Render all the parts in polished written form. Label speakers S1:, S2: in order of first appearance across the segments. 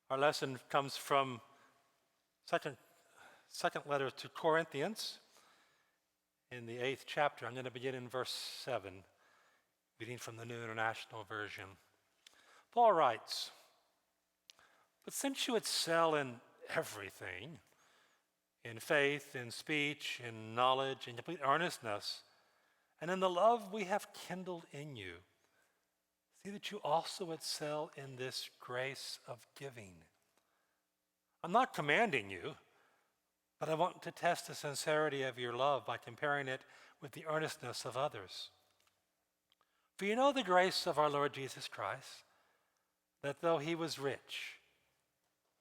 S1: Our lesson comes from second letter to Corinthians in the 8th chapter. I'm going to begin in verse 7, reading from the New International Version. Paul writes, "But since you excel in everything, in faith, in speech, in knowledge, in complete earnestness, and in the love we have kindled in you, see that you also excel in this grace of giving. I'm not commanding you, but I want to test the sincerity of your love by comparing it with the earnestness of others. For you know the grace of our Lord Jesus Christ, that though he was rich,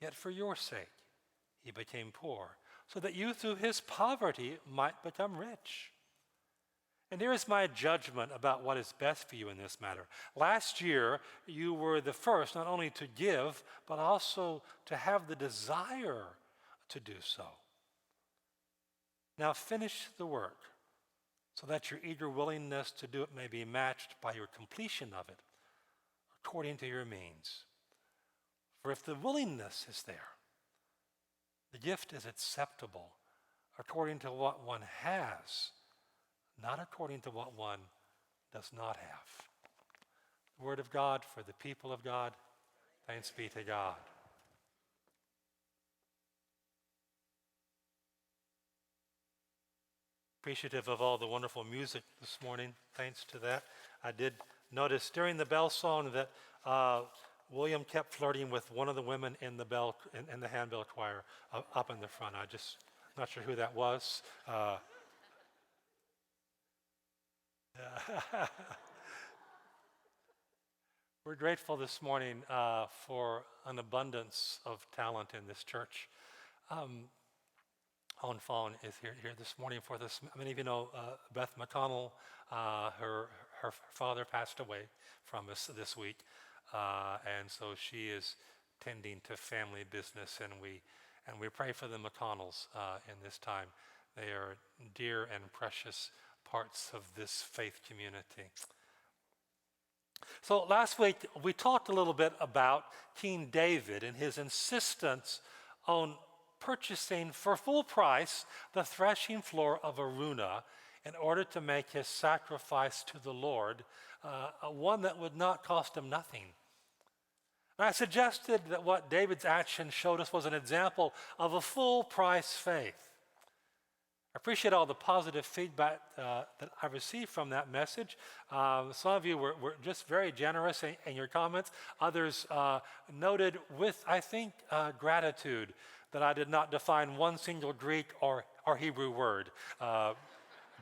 S1: yet for your sake he became poor, so that you through his poverty might become rich. And here is my judgment about what is best for you in this matter. Last year, you were the first not only to give, but also to have the desire to do so. Now finish the work, so that your eager willingness to do it may be matched by your completion of it, according to your means. For if the willingness is there, the gift is acceptable according to what one has, not according to what one does not have." The word of God for the people of God. Thanks be to God. Appreciative of all the wonderful music this morning. Thanks to that. I did notice during the bell song that William kept flirting with one of the women in the handbell choir up in the front. Not sure who that was. We're grateful this morning for an abundance of talent in this church. Helen Fawn is here this morning for this. Many of you know Beth McConnell. Her father passed away from us this week, and so she is tending to family business, and we pray for the McConnells in this time. They are dear and precious parts of this faith community. So last week we talked a little bit about King David and his insistence on purchasing for full price the threshing floor of Araunah in order to make his sacrifice to the Lord, one that would not cost him nothing. And I suggested that what David's action showed us was an example of a full price faith. I appreciate all the positive feedback that I received from that message. Some of you were just very generous in your comments. Others noted with, I think, gratitude that I did not define one single Greek or Hebrew word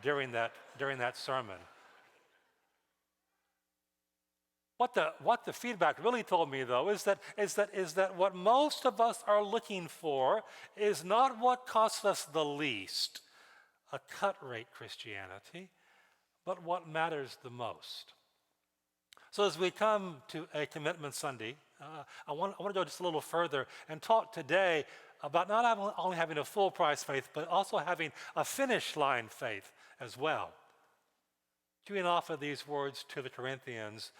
S1: during that sermon. What the feedback really told me, though, is that what most of us are looking for is not what costs us the least, a cut-rate Christianity, but what matters the most. So as we come to a Commitment Sunday, I want to go just a little further and talk today about not only having a full-price faith, but also having a finish line faith as well. Queuing off of these words to the Corinthians,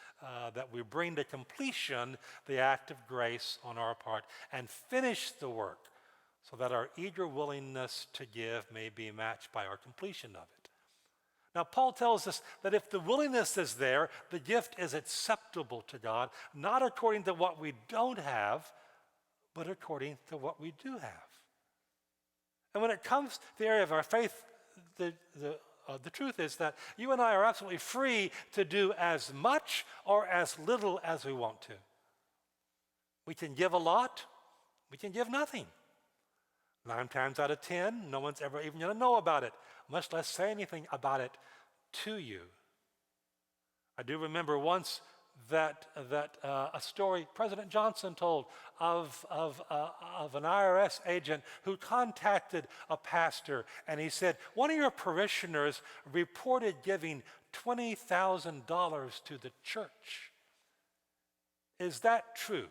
S1: that we bring to completion the act of grace on our part and finish the work, so that our eager willingness to give may be matched by our completion of it. Now, Paul tells us that if the willingness is there, the gift is acceptable to God, not according to what we don't have, but according to what we do have. And when it comes to the area of our faith, the truth is that you and I are absolutely free to do as much or as little as we want to. We can give a lot, we can give nothing. 9 times out of 10, no one's ever even going to know about it, much less say anything about it to you. I do remember once that a story President Johnson told of an IRS agent who contacted a pastor, and he said, one of your parishioners reported giving $20,000 to the church. Is that true?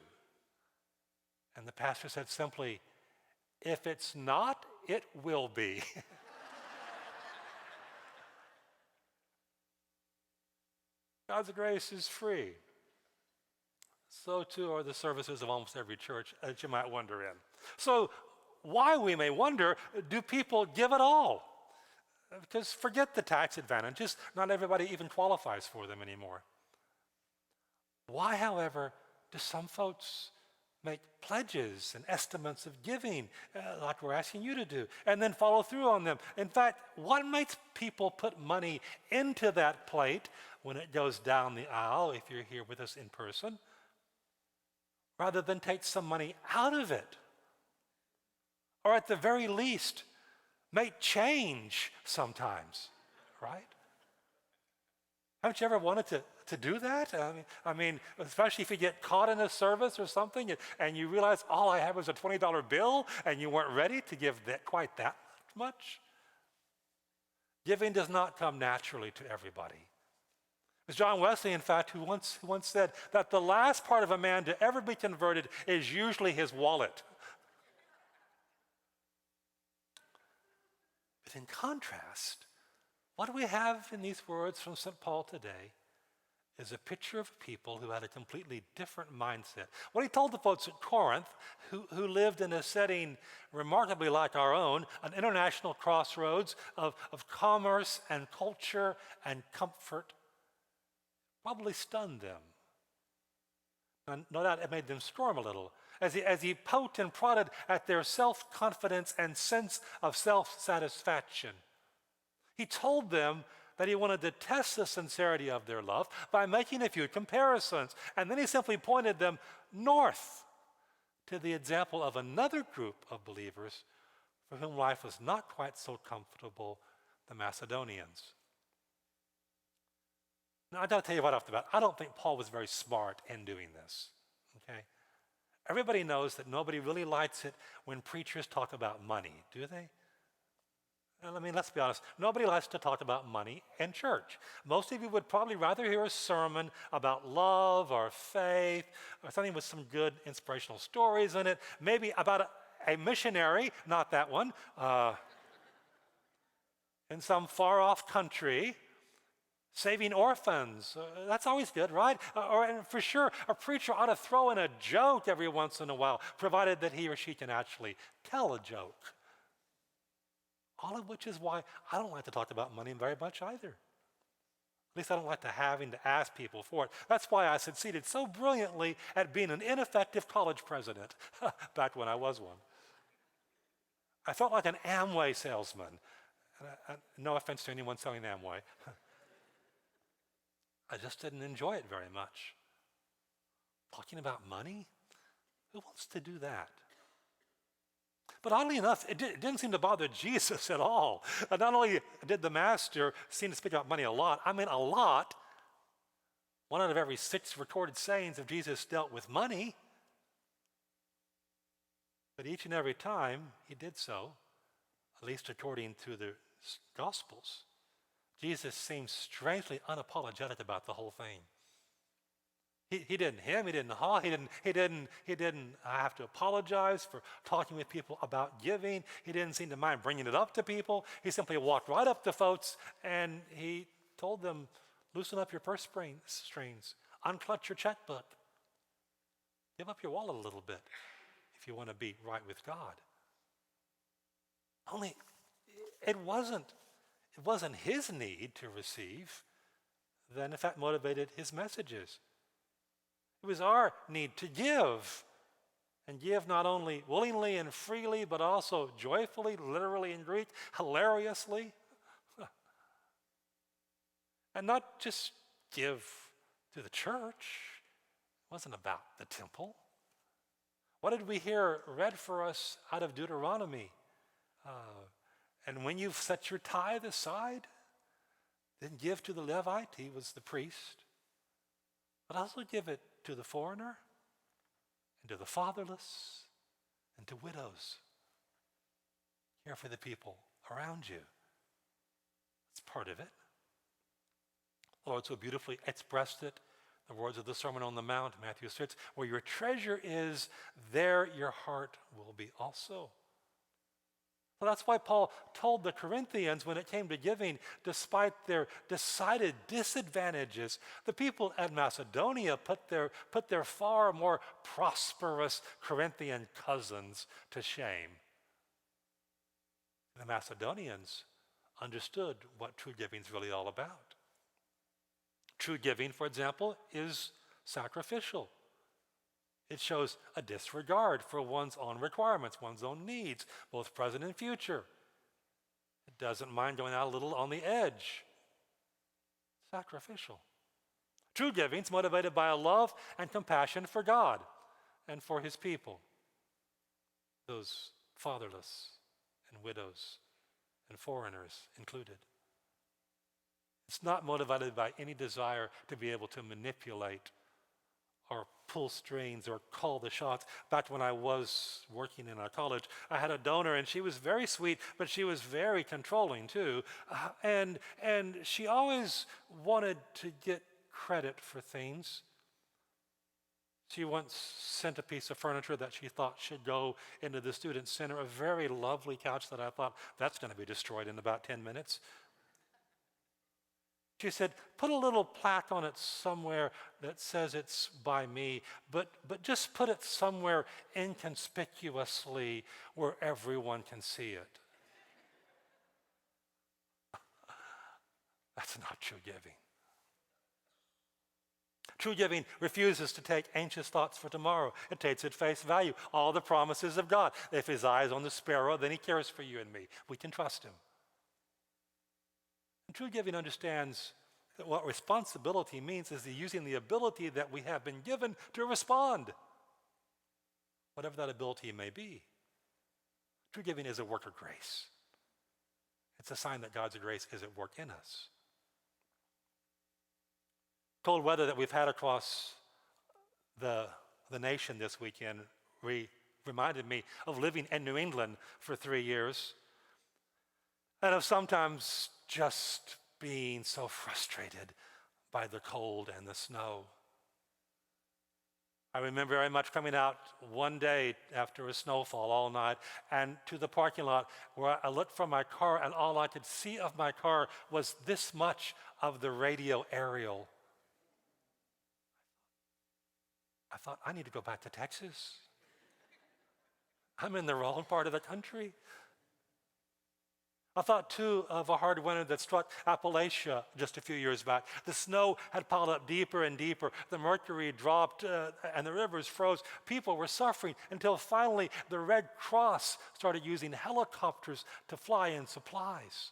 S1: And the pastor said simply, if it's not, it will be. God's grace is free. So too are the services of almost every church that you might wonder in. So why, we may wonder, do people give at all? Because forget the tax advantages, not everybody even qualifies for them anymore. Why, however, do some folks make pledges and estimates of giving, like we're asking you to do, and then follow through on them? In fact, what makes people put money into that plate when it goes down the aisle, if you're here with us in person, rather than take some money out of it? Or at the very least, make change sometimes, right? Haven't you ever wanted to do that? I mean, especially if you get caught in a service or something and you realize all I have was a $20 bill and you weren't ready to give quite that much. Giving does not come naturally to everybody. It was John Wesley, in fact, who once said that the last part of a man to ever be converted is usually his wallet. But in contrast, what do we have in these words from St. Paul today is a picture of people who had a completely different mindset. What he told the folks at Corinth, who lived in a setting remarkably like our own, an international crossroads of commerce and culture and comfort, probably stunned them. And no doubt it made them squirm a little as he poked and prodded at their self-confidence and sense of self-satisfaction. He told them that he wanted to test the sincerity of their love by making a few comparisons. And then he simply pointed them north to the example of another group of believers for whom life was not quite so comfortable, the Macedonians. Now, I got to tell you right off the bat, I don't think Paul was very smart in doing this, okay? Everybody knows that nobody really likes it when preachers talk about money, do they? I mean, let's be honest. Nobody likes to talk about money in church. Most of you would probably rather hear a sermon about love or faith or something with some good inspirational stories in it, maybe about a missionary, not that one, in some far-off country, saving orphans. That's always good, right? And for sure, a preacher ought to throw in a joke every once in a while, provided that he or she can actually tell a joke. All of which is why I don't like to talk about money very much either. At least I don't like having to ask people for it. That's why I succeeded so brilliantly at being an ineffective college president back when I was one. I felt like an Amway salesman. No offense to anyone selling Amway. I just didn't enjoy it very much. Talking about money? Who wants to do that? But oddly enough, it didn't seem to bother Jesus at all. Not only did the master seem to speak about money a lot, I mean a lot. 1 out of every 6 recorded sayings of Jesus dealt with money. But each and every time he did so, at least according to the Gospels, Jesus seemed strangely unapologetic about the whole thing. He didn't hem, he didn't haw, he didn't have to apologize for talking with people about giving. He didn't seem to mind bringing it up to people. He simply walked right up to folks and he told them, loosen up your purse strings, unclutch your checkbook, give up your wallet a little bit if you want to be right with God. Only it wasn't his need to receive that in fact motivated his messages. It was our need to give, and give not only willingly and freely, but also joyfully, literally in Greek, hilariously. And not just give to the church. It wasn't about the temple. What did we hear read for us out of Deuteronomy? And when you've set your tithe aside, then give to the Levite, he was the priest, but also give it to the foreigner and to the fatherless and to widows. Care for the people around you. It's part of it. The Lord so beautifully expressed it. The words of the Sermon on the Mount, Matthew 6, where your treasure is, there your heart will be also. So that's why Paul told the Corinthians when it came to giving, despite their decided disadvantages, the people at Macedonia put their far more prosperous Corinthian cousins to shame. The Macedonians understood what true giving is really all about. True giving, for example, is sacrificial. It shows a disregard for one's own requirements, one's own needs, both present and future. It doesn't mind going out a little on the edge. Sacrificial. True giving is motivated by a love and compassion for God and for his people, those fatherless and widows and foreigners included. It's not motivated by any desire to be able to manipulate or pull strings or call the shots. Back when I was working in a college, I had a donor, and she was very sweet, but she was very controlling too. And she always wanted to get credit for things. She once sent a piece of furniture that she thought should go into the student center, a very lovely couch that I thought, that's going to be destroyed in about 10 minutes. She said, put a little plaque on it somewhere that says it's by me, but just put it somewhere inconspicuously where everyone can see it. That's not true giving. True giving refuses to take anxious thoughts for tomorrow. It takes at face value all the promises of God. If his eye is on the sparrow, then he cares for you and me. We can trust him. And true giving understands that what responsibility means is using the ability that we have been given to respond, whatever that ability may be. True giving is a work of grace. It's a sign that God's grace is at work in us. Cold weather that we've had across the nation this weekend reminded me of living in New England for 3 years, and of sometimes just being so frustrated by the cold and the snow. I remember very much coming out one day after a snowfall all night and to the parking lot where I looked from my car, and all I could see of my car was this much of the radio aerial. I thought, I need to go back to Texas. I'm in the wrong part of the country. I thought, too, of a hard winter that struck Appalachia just a few years back. The snow had piled up deeper and deeper. The mercury dropped and the rivers froze. People were suffering until finally the Red Cross started using helicopters to fly in supplies.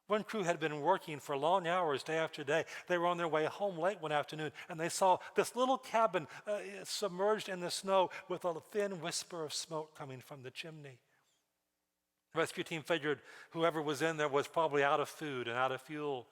S1: One crew had been working for long hours day after day. They were on their way home late one afternoon, and they saw this little cabin submerged in the snow with a thin whisper of smoke coming from the chimney. The rescue team figured whoever was in there was probably out of food and out of fuel.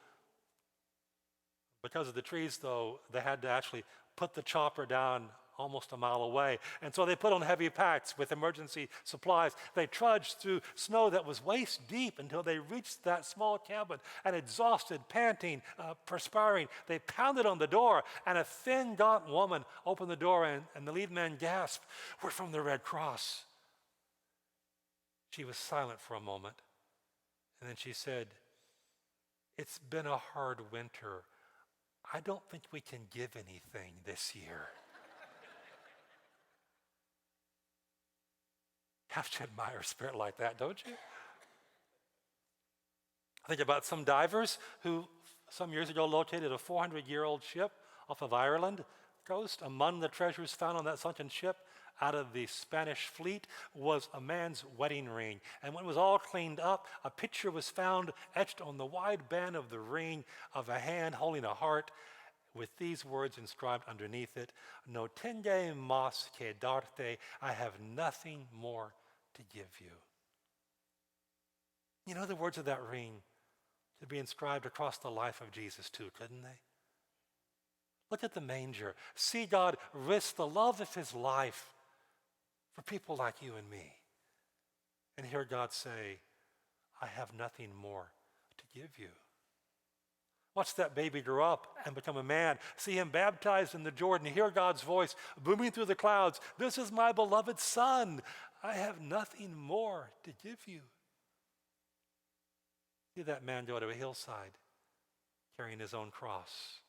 S1: Because of the trees, though, they had to actually put the chopper down almost a mile away. And so they put on heavy packs with emergency supplies. They trudged through snow that was waist deep until they reached that small cabin. And exhausted, panting, perspiring, they pounded on the door, and a thin, gaunt woman opened the door, and the lead man gasped, "We're from the Red Cross." She was silent for a moment, and then she said, "It's been a hard winter. I don't think we can give anything this year." You have to admire a spirit like that, don't you? I think about some divers who some years ago located a 400-year-old ship off of Ireland coast. Among the treasures found on that sunken ship out of the Spanish fleet was a man's wedding ring. And when it was all cleaned up, a picture was found etched on the wide band of the ring of a hand holding a heart with these words inscribed underneath it: "No tengo más que darte, I have nothing more to give you." You know, the words of that ring could be inscribed across the life of Jesus too, couldn't they? Look at the manger. See God risk the love of his life for people like you and me. And hear God say, "I have nothing more to give you." Watch that baby grow up and become a man. See him baptized in the Jordan. Hear God's voice booming through the clouds. "This is my beloved son. I have nothing more to give you. See that man go to a hillside carrying his own cross.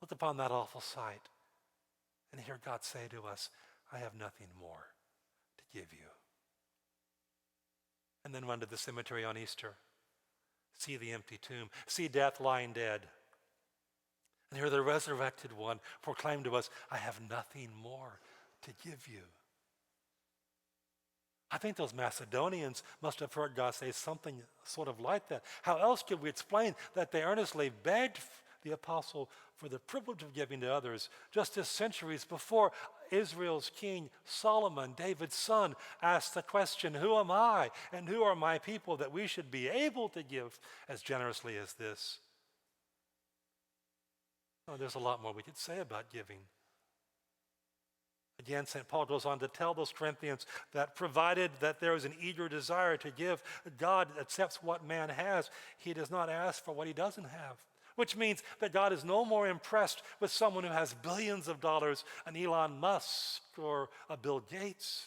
S1: Look upon that awful sight and hear God say to us, I have nothing more to give you. And then run to the cemetery on Easter. See the empty tomb. See death lying dead. And hear the resurrected one proclaim to us, I have nothing more to give you. I think those Macedonians must have heard God say something sort of like that. How else could we explain that they earnestly begged the apostle for the privilege of giving to others, just as centuries before Israel's king Solomon, David's son, asked the question, who am I and who are my people that we should be able to give as generously as this? Oh, there's a lot more we could say about giving. Again, St. Paul goes on to tell those Corinthians that provided that there is an eager desire to give, God accepts what man has. He does not ask for what he doesn't have, which means that God is no more impressed with someone who has billions of dollars, an Elon Musk or a Bill Gates,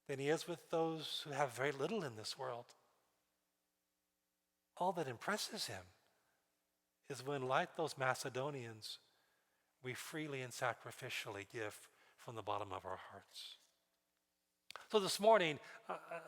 S1: than he is with those who have very little in this world. All that impresses him is when, like those Macedonians, we freely and sacrificially give from the bottom of our hearts. So this morning,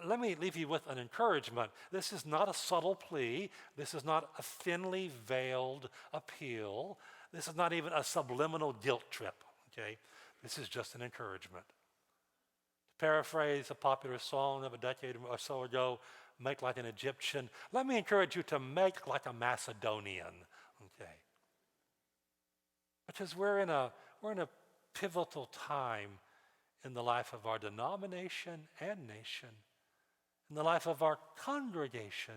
S1: let me leave you with an encouragement. This is not a subtle plea. This is not a thinly veiled appeal. This is not even a subliminal guilt trip, okay? This is just an encouragement. To paraphrase a popular song of a decade or so ago, make like an Egyptian. Let me encourage you to make like a Macedonian, okay? Because we're in a pivotal time in the life of our denomination and nation, in the life of our congregation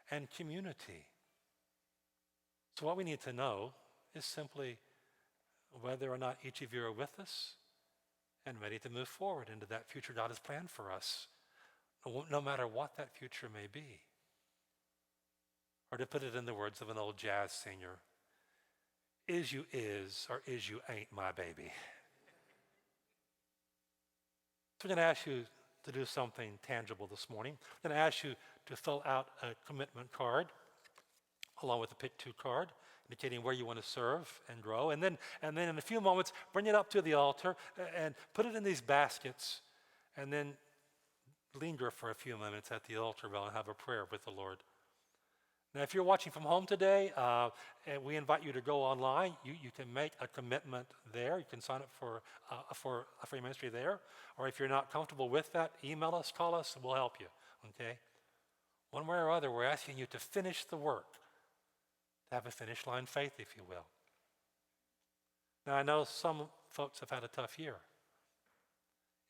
S1: and community. So what we need to know is simply whether or not each of you are with us and ready to move forward into that future God has planned for us, no matter what that future may be. Or to put it in the words of an old jazz singer, is you is or is you ain't my baby. So we're going to ask you to do something tangible this morning. I'm going to ask you to fill out a commitment card along with a Pick 2 card indicating where you want to serve and grow. And then in a few moments, bring it up to the altar and put it in these baskets and then linger for a few minutes at the altar while I have a prayer with the Lord. Now, if you're watching from home today, and we invite you to go online. You can make a commitment there. You can sign up for a free ministry there. Or if you're not comfortable with that, email us, call us, and we'll help you, okay? One way or other, we're asking you to finish the work, to have a finish line faith, if you will. Now, I know some folks have had a tough year.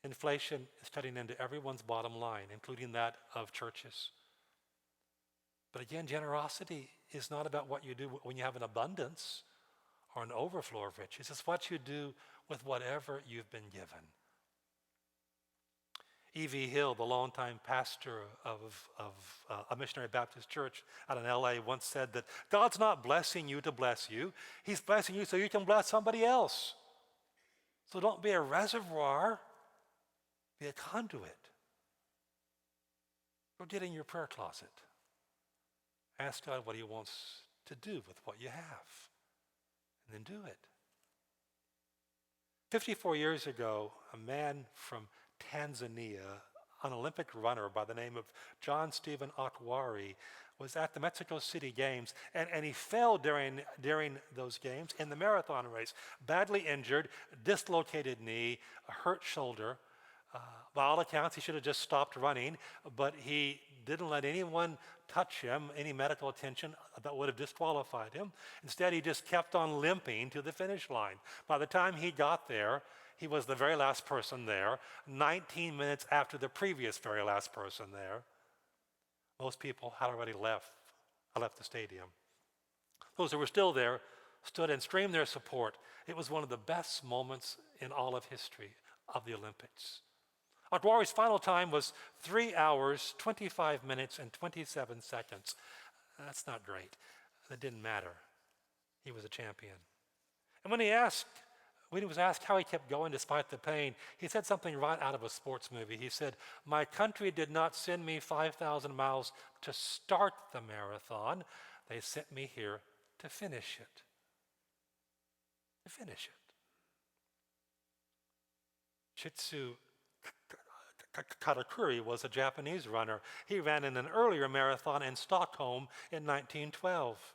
S1: Inflation is cutting into everyone's bottom line, including that of churches. But again, generosity is not about what you do when you have an abundance or an overflow of riches. It's what you do with whatever you've been given. E.V. Hill, the longtime pastor of a missionary Baptist church out in L.A., once said that God's not blessing you to bless you. He's blessing you so you can bless somebody else. So don't be a reservoir, be a conduit. Go get in your prayer closet. Ask God what he wants to do with what you have, and then do it. 54 years ago, a man from Tanzania, an Olympic runner by the name of John Stephen Akwari, was at the Mexico City Games, and he fell during those games in the marathon race, badly injured, dislocated knee, a hurt shoulder. By all accounts, he should have just stopped running, but he didn't let anyone touch him, any medical attention that would have disqualified him. Instead, he just kept on limping to the finish line. By the time he got there, he was the very last person there, 19 minutes after the previous very last person there. Most people had already left the stadium. Those who were still there stood and screamed their support. It was one of the best moments in all of history of the Olympics. Akwari's final time was 3 hours, 25 minutes, and 27 seconds. That's not great. That didn't matter. He was a champion. And when he asked When he was asked how he kept going despite the pain, he said something right out of a sports movie. He said, "My country did not send me 5,000 miles to start the marathon. They sent me here to finish it." To finish it. Shitsu Katakuri was a Japanese runner. He ran in an earlier marathon in Stockholm in 1912.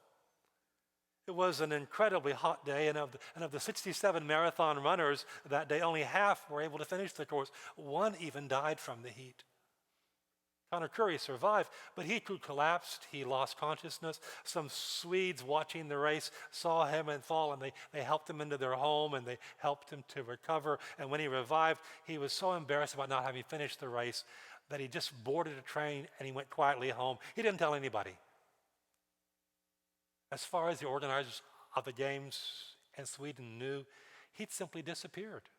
S1: It was an incredibly hot day, and of the 67 marathon runners that day, only half were able to finish the course. One even died from the heat. Katakuri survived, but he too collapsed. He lost consciousness. Some Swedes watching the race saw him and fall, and they helped him into their home, and they helped him to recover. And when he revived, he was so embarrassed about not having finished the race that he just boarded a train and he went quietly home. He didn't tell anybody. As far as the organizers of the games in Sweden knew, he'd simply disappeared.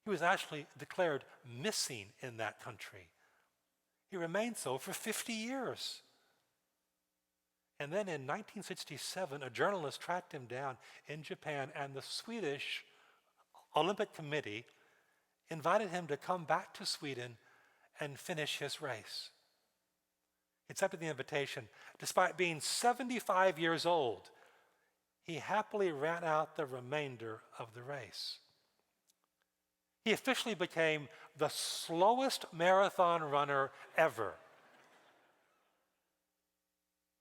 S1: He was actually declared missing in that country. He remained so for 50 years. And then in 1967, a journalist tracked him down in Japan, and the Swedish Olympic Committee invited him to come back to Sweden and finish his race. He accepted the invitation. Despite being 75 years old, he happily ran out the remainder of the race. He officially became the slowest marathon runner ever.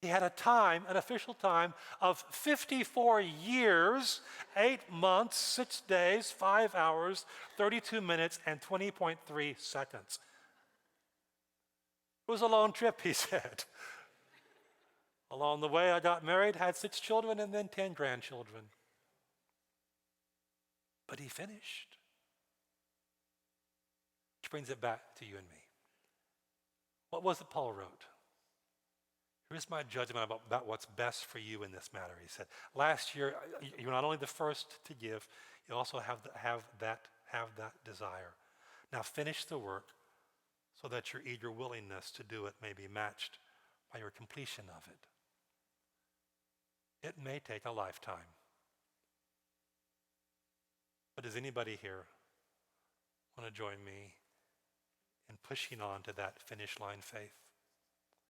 S1: He had an official time of 54 years, 8 months, 6 days, 5 hours, 32 minutes, and 20.3 seconds. It was a long trip, he said. Along the way, I got married, had 6 children, and then 10 grandchildren. But he finished. Which brings it back to you and me. What was it Paul wrote? "Here's my judgment about what's best for you in this matter," he said. "Last year, you're not only the first to give, you also have that desire. Now finish the work so that your eager willingness to do it may be matched by your completion of it. It may take a lifetime. But does anybody here want to join me in pushing on to that finish line faith?"